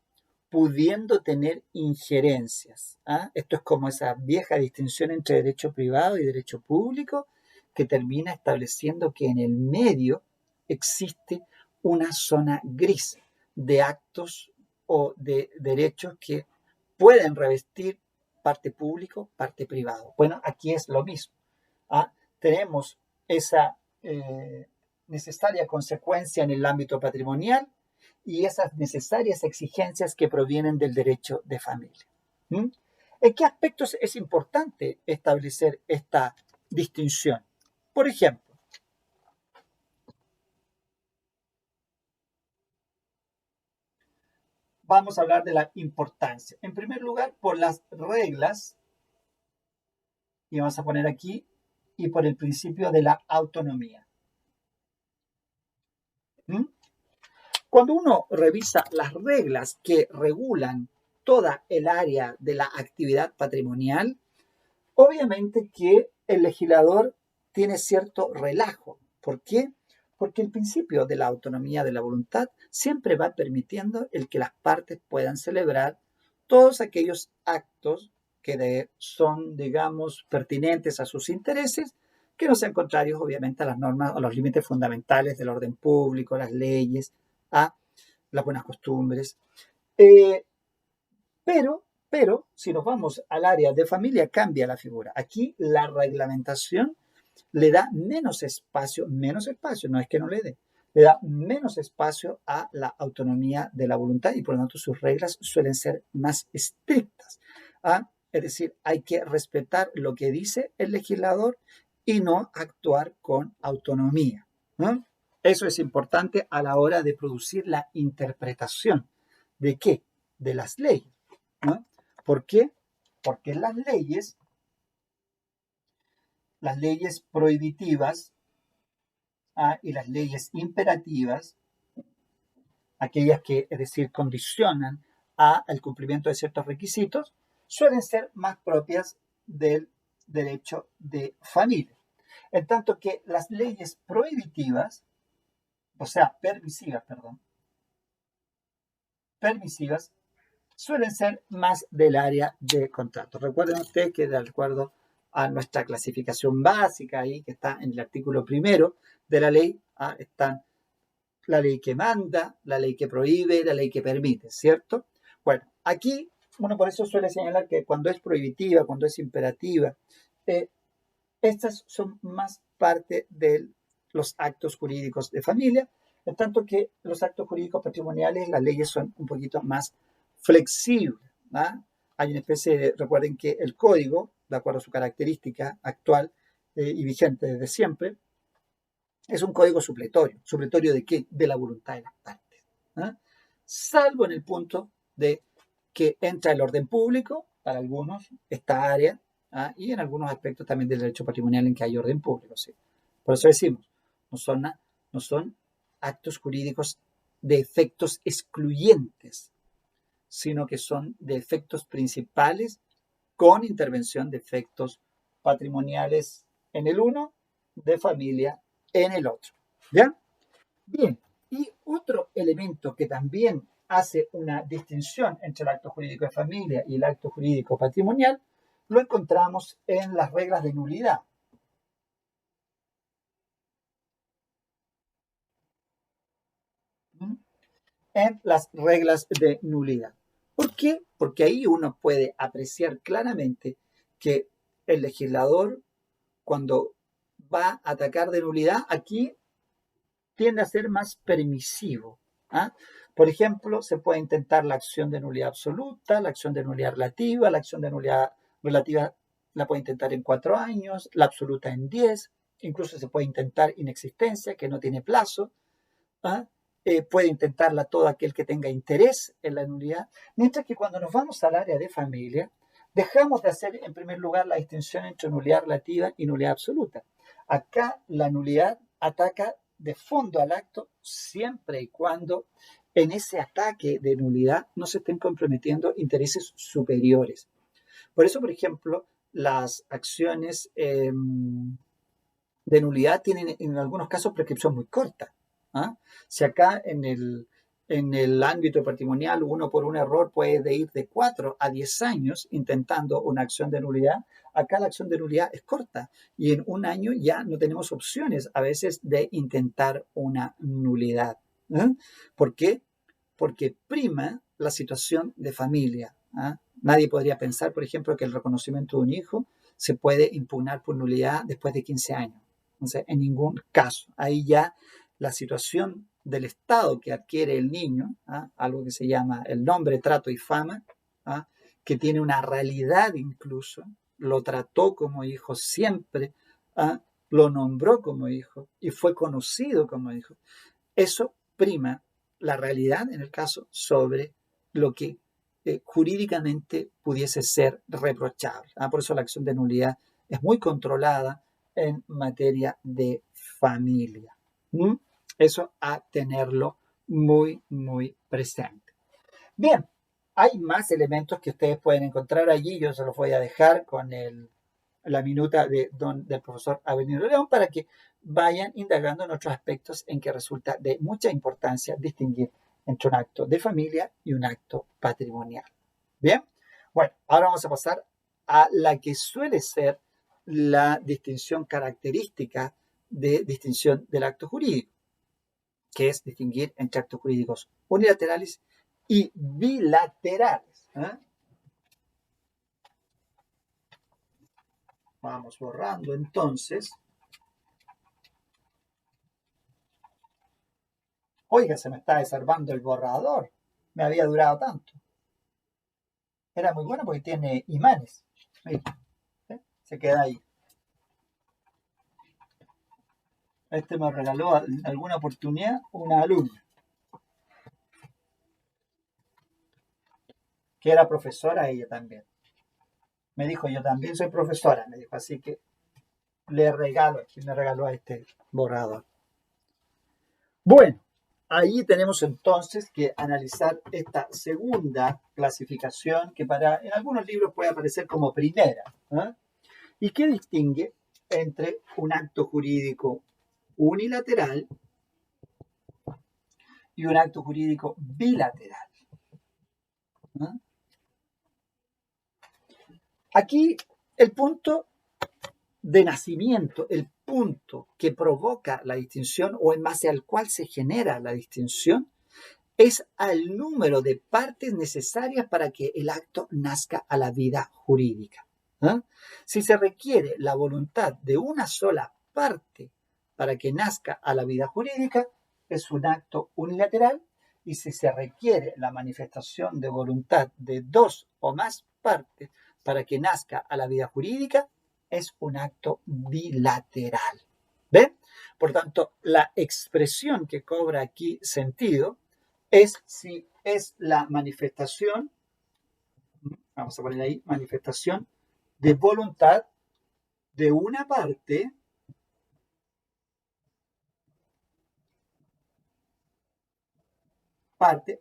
pudiendo tener injerencias. ¿Ah? Esto es como esa vieja distinción entre derecho privado y derecho público que termina estableciendo que en el medio existe una zona gris de actos o de derechos que pueden revestir parte público, parte privado. Bueno, aquí es lo mismo. ¿Ah? Tenemos esa necesaria consecuencia en el ámbito patrimonial y esas necesarias exigencias que provienen del derecho de familia. ¿Mm? ¿En qué aspectos es importante establecer esta distinción? Por ejemplo, vamos a hablar de la importancia. En primer lugar, por las reglas, y vamos a poner aquí, y por el principio de la autonomía. ¿Mm? Cuando uno revisa las reglas que regulan toda el área de la actividad patrimonial, obviamente que el legislador tiene cierto relajo. ¿Por qué? Porque el principio de la autonomía de la voluntad siempre va permitiendo el que las partes puedan celebrar todos aquellos actos que son, digamos, pertinentes a sus intereses, que no sean contrarios, obviamente, a las normas o los límites fundamentales del orden público, las leyes, a las buenas costumbres. Eh, pero, si nos vamos al área de familia, cambia la figura. Aquí la reglamentación le da menos espacio, no es que no le da menos espacio a la autonomía de la voluntad y por lo tanto sus reglas suelen ser más estrictas. ¿Ah? Es decir, hay que respetar lo que dice el legislador y no actuar con autonomía. ¿No? Eso es importante a la hora de producir la interpretación. ¿De qué? De las leyes. ¿No? ¿Por qué? Porque las leyes prohibitivas y las leyes imperativas, aquellas que, es decir, condicionan al cumplimiento de ciertos requisitos, suelen ser más propias del derecho de familia. En tanto que las leyes prohibitivas, o sea, permisivas, suelen ser más del área de contrato. Recuerden ustedes que de acuerdo a nuestra clasificación básica ahí, que está en el artículo primero de la ley, están la ley que manda, la ley que prohíbe, la ley que permite, ¿cierto? Bueno, aquí uno por eso suele señalar que cuando es prohibitiva, cuando es imperativa, eh, estas son más parte de los actos jurídicos de familia, en tanto que los actos jurídicos patrimoniales, las leyes son un poquito más flexibles. ¿Ah? Hay una especie de, recuerden que el código, de acuerdo a su característica actual y vigente desde siempre, es un código supletorio. ¿Supletorio de qué? De la voluntad de las partes. ¿Ah? Salvo en el punto de que entra el orden público, para algunos, esta área, y en algunos aspectos también del derecho patrimonial en que hay orden público. ¿Sí? Por eso decimos, no son actos jurídicos de efectos excluyentes, sino que son de efectos principales con intervención de efectos patrimoniales en el uno, de familia en el otro. ¿Ya? Bien, y otro elemento que también hace una distinción entre el acto jurídico de familia y el acto jurídico patrimonial lo encontramos en las reglas de nulidad. En las reglas de nulidad. ¿Por qué? Porque ahí uno puede apreciar claramente que el legislador, cuando va a atacar de nulidad, aquí tiende a ser más permisivo. ¿Ah? Por ejemplo, se puede intentar la acción de nulidad absoluta, la acción de nulidad relativa, la acción de nulidad relativa la puede intentar en 4 años, la absoluta en 10, incluso se puede intentar inexistencia, que no tiene plazo. ¿Ah? Puede intentarla todo aquel que tenga interés en la nulidad, mientras que cuando nos vamos al área de familia, dejamos de hacer en primer lugar la distinción entre nulidad relativa y nulidad absoluta. Acá la nulidad ataca de fondo al acto siempre y cuando en ese ataque de nulidad no se estén comprometiendo intereses superiores. Por eso, por ejemplo, las acciones de nulidad tienen en algunos casos prescripción muy corta. ¿Ah? Si acá en el ámbito patrimonial uno por un error puede ir de 4 a 10 años intentando una acción de nulidad, acá la acción de nulidad es corta y en un año ya no tenemos opciones a veces de intentar una nulidad. ¿Eh? ¿Por qué? Porque prima la situación de familia. ¿Ah? Nadie podría pensar, por ejemplo, que el reconocimiento de un hijo se puede impugnar por nulidad después de 15 años. Entonces, en ningún caso. Ahí ya la situación del estado que adquiere el niño, ¿ah? Algo que se llama el nombre, trato y fama, ¿ah? Que tiene una realidad incluso, lo trató como hijo siempre, ¿ah? Lo nombró como hijo y fue conocido como hijo. Eso prima la realidad, en el caso, sobre lo que jurídicamente pudiese ser reprochable. ¿Ah? Por eso la acción de nulidad es muy controlada en materia de familia. ¿Mm? Eso a tenerlo muy, muy presente. Bien, hay más elementos que ustedes pueden encontrar allí. Yo se los voy a dejar con la minuta del profesor Avelino León para que vayan indagando en otros aspectos en que resulta de mucha importancia distinguir entre un acto de familia y un acto patrimonial. Bien, bueno, ahora vamos a pasar a la que suele ser la distinción característica de distinción del acto jurídico, que es distinguir entre actos jurídicos unilaterales y bilaterales. ¿Eh? Vamos borrando entonces. Oiga, se me está desarmando el borrador. Me había durado tanto. Era muy bueno porque tiene imanes. Mira, ¿eh? Se queda ahí. Este me regaló en alguna oportunidad una alumna que era profesora ella también. Me dijo, yo también soy profesora, me dijo, así que le regaló a este borrador. Bueno, ahí tenemos entonces que analizar esta segunda clasificación que en algunos libros puede aparecer como primera. ¿Eh? ¿Y qué distingue entre un acto jurídico unilateral y un acto jurídico bilateral? ¿Eh? Aquí el punto de nacimiento, el punto que provoca la distinción o en base al cual se genera la distinción, es al número de partes necesarias para que el acto nazca a la vida jurídica. ¿Eh? Si se requiere la voluntad de una sola parte para que nazca a la vida jurídica, es un acto unilateral, y si se requiere la manifestación de voluntad de 2 o más partes para que nazca a la vida jurídica, es un acto bilateral. ¿Ven? Por tanto, la expresión que cobra aquí sentido es si es la manifestación, vamos a poner ahí, manifestación de voluntad de una parte,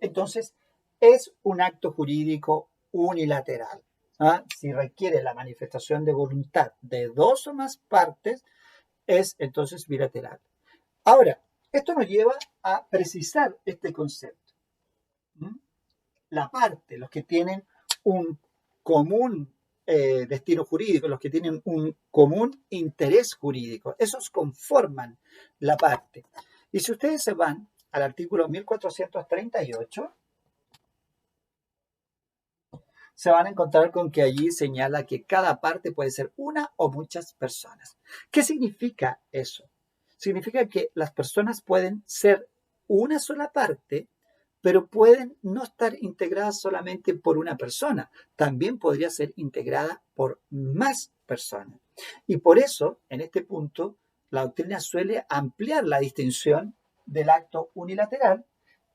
entonces es un acto jurídico unilateral. ¿Ah? Si requiere la manifestación de voluntad de 2 o más partes, es entonces bilateral. Ahora, Esto nos lleva a precisar este concepto. La parte, los que tienen un común destino jurídico, los que tienen un común interés jurídico, esos conforman la parte. Y si ustedes se van al artículo 1438, se van a encontrar con que allí señala que cada parte puede ser una o muchas personas. ¿Qué significa eso? Significa que las personas pueden ser una sola parte, pero pueden no estar integradas solamente por una persona. También podría ser integrada por más personas. Y por eso, en este punto, la doctrina suele ampliar la distinción del acto unilateral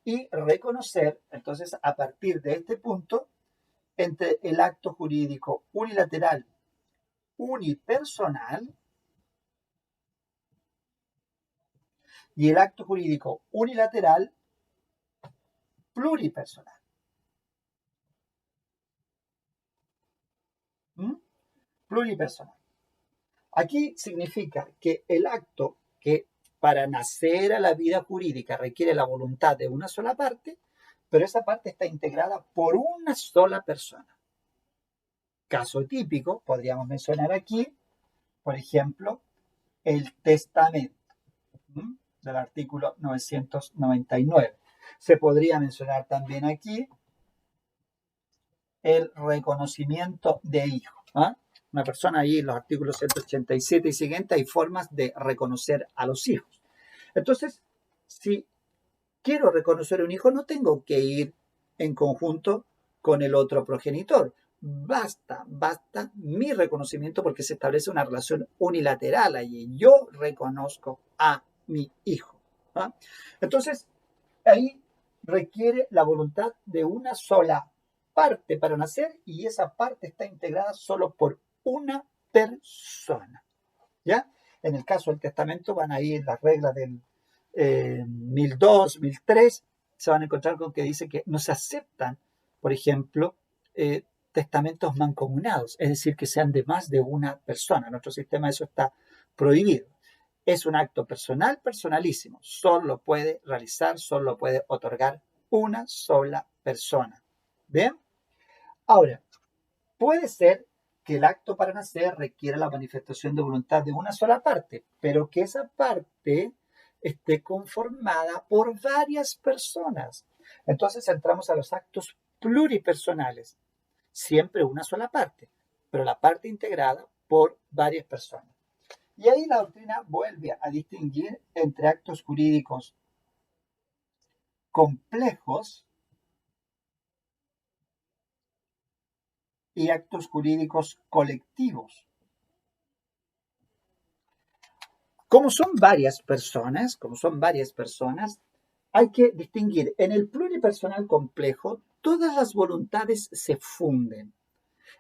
y reconocer, entonces, a partir de este punto, entre el acto jurídico unilateral unipersonal y el acto jurídico unilateral pluripersonal. Pluripersonal. Aquí significa que el acto que para nacer a la vida jurídica requiere la voluntad de una sola parte, pero esa parte está integrada por una sola persona. Caso típico, podríamos mencionar aquí, por ejemplo, el testamento del artículo 999. Se podría mencionar también aquí el reconocimiento de hijo. Una persona ahí, en los artículos 187 y siguiente, hay formas de reconocer a los hijos. Entonces, si quiero reconocer a un hijo, no tengo que ir en conjunto con el otro progenitor. Basta mi reconocimiento porque se establece una relación unilateral allí. Yo reconozco a mi hijo. Entonces, ahí requiere la voluntad de una sola parte para nacer y esa parte está integrada solo por una persona. ¿Ya? En el caso del testamento van a ir las reglas del 1002, 1003, se van a encontrar con que dice que no se aceptan, por ejemplo, testamentos mancomunados, es decir, que sean de más de una persona. En nuestro sistema eso está prohibido. Es un acto personal, personalísimo. Solo puede realizar, solo puede otorgar una sola persona. ¿Bien? Ahora, puede ser que el acto para nacer requiera la manifestación de voluntad de una sola parte, pero que esa parte esté conformada por varias personas. Entonces entramos a los actos pluripersonales, siempre una sola parte, pero la parte integrada por varias personas. Y ahí la doctrina vuelve a distinguir entre actos jurídicos complejos y actos jurídicos colectivos. Como son varias personas, hay que distinguir en el pluripersonal complejo, todas las voluntades se funden.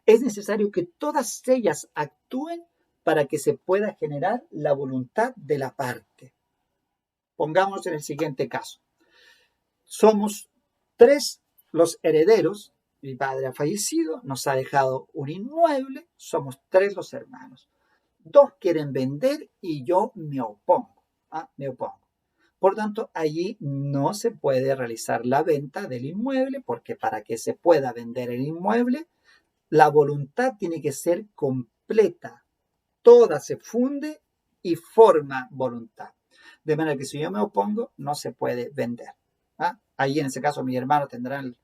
Es necesario que todas ellas actúen para que se pueda generar la voluntad de la parte. Pongamos en el siguiente caso. Somos 3 los herederos. Mi padre ha fallecido, nos ha dejado un inmueble, somos 3 los hermanos. 2 quieren vender y yo me opongo. Por tanto, allí no se puede realizar la venta del inmueble porque para que se pueda vender el inmueble, la voluntad tiene que ser completa. Toda se funde y forma voluntad. De manera que si yo me opongo, no se puede vender. Ahí en ese caso mis hermanos tendrán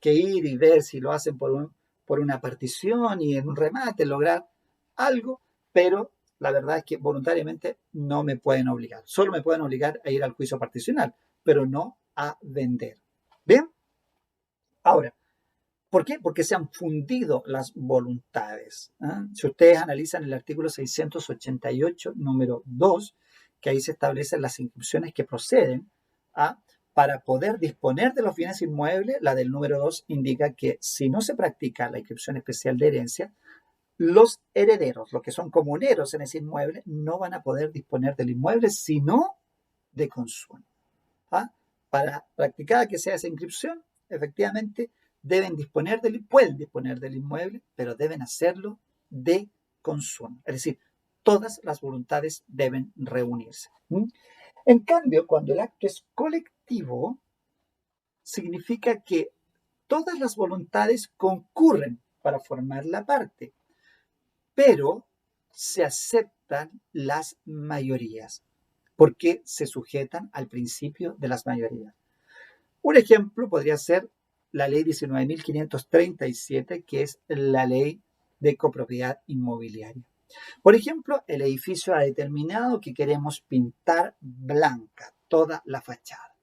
que ir y ver si lo hacen por una partición y en un remate lograr algo, pero la verdad es que voluntariamente no me pueden obligar. Solo me pueden obligar a ir al juicio particional, pero no a vender. ¿Bien? Ahora, ¿por qué? Porque se han fundido las voluntades. Si ustedes analizan el artículo 688, número 2, que ahí se establecen las inscripciones que proceden para poder disponer de los bienes inmuebles, la del número 2 indica que si no se practica la inscripción especial de herencia, los herederos, los que son comuneros en ese inmueble, no van a poder disponer del inmueble sino de consumo. Para practicar que sea esa inscripción, efectivamente, pueden disponer del inmueble, pero deben hacerlo de consumo. Es decir, todas las voluntades deben reunirse. En cambio, cuando el acto es colectivo, significa que todas las voluntades concurren para formar la parte, pero se aceptan las mayorías, porque se sujetan al principio de las mayorías. Un ejemplo podría ser la ley 19.537, que es la ley de copropiedad inmobiliaria. Por ejemplo, el edificio ha determinado que queremos pintar blanca toda la fachada.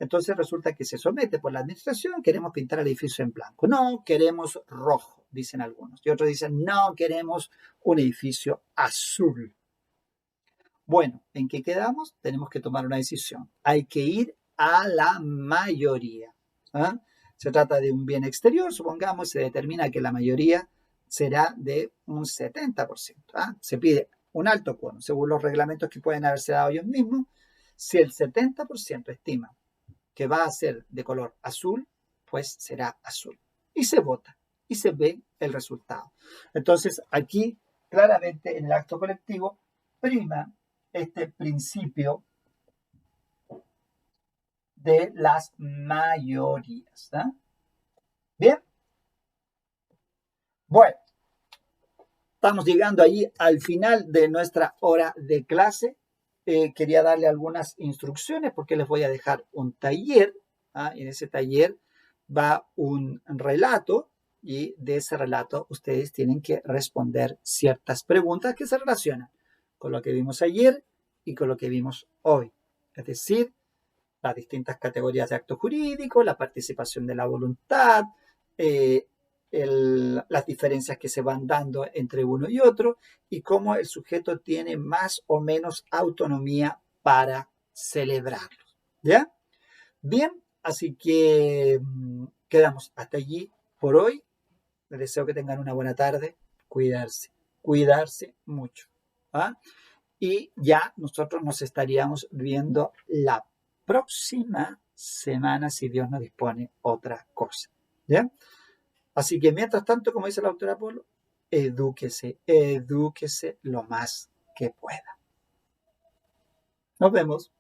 Entonces resulta que se somete por la administración, queremos pintar el edificio en blanco. No, queremos rojo, dicen algunos. Y otros dicen, no, queremos un edificio azul. Bueno, ¿en qué quedamos? Tenemos que tomar una decisión. Hay que ir a la mayoría. ¿Ah? Se trata de un bien exterior, supongamos, se determina que la mayoría será de un 70%. ¿Ah? Se pide un alto quórum, según los reglamentos que pueden haberse dado ellos mismos. Si el 70% estima que va a ser de color azul, pues será azul. Y se vota y se ve el resultado. Entonces, aquí claramente en el acto colectivo prima este principio de las mayorías. ¿Ah? Bien. Bueno, estamos llegando ahí al final de nuestra hora de clase. Quería darle algunas instrucciones porque les voy a dejar un taller. ¿Ah? Y en ese taller va un relato y de ese relato ustedes tienen que responder ciertas preguntas que se relacionan con lo que vimos ayer y con lo que vimos hoy. Es decir, las distintas categorías de acto jurídico, la participación de la voluntad, las diferencias que se van dando entre uno y otro y cómo el sujeto tiene más o menos autonomía para celebrarlo. ¿Ya? Bien, así que quedamos hasta allí por hoy. Les deseo que tengan una buena tarde. Cuidarse mucho. ¿Ah? Y ya nosotros nos estaríamos viendo la próxima semana, si Dios nos dispone otra cosa. ¿Ya? Así que mientras tanto, como dice la autora Polo, edúquese lo más que pueda. Nos vemos.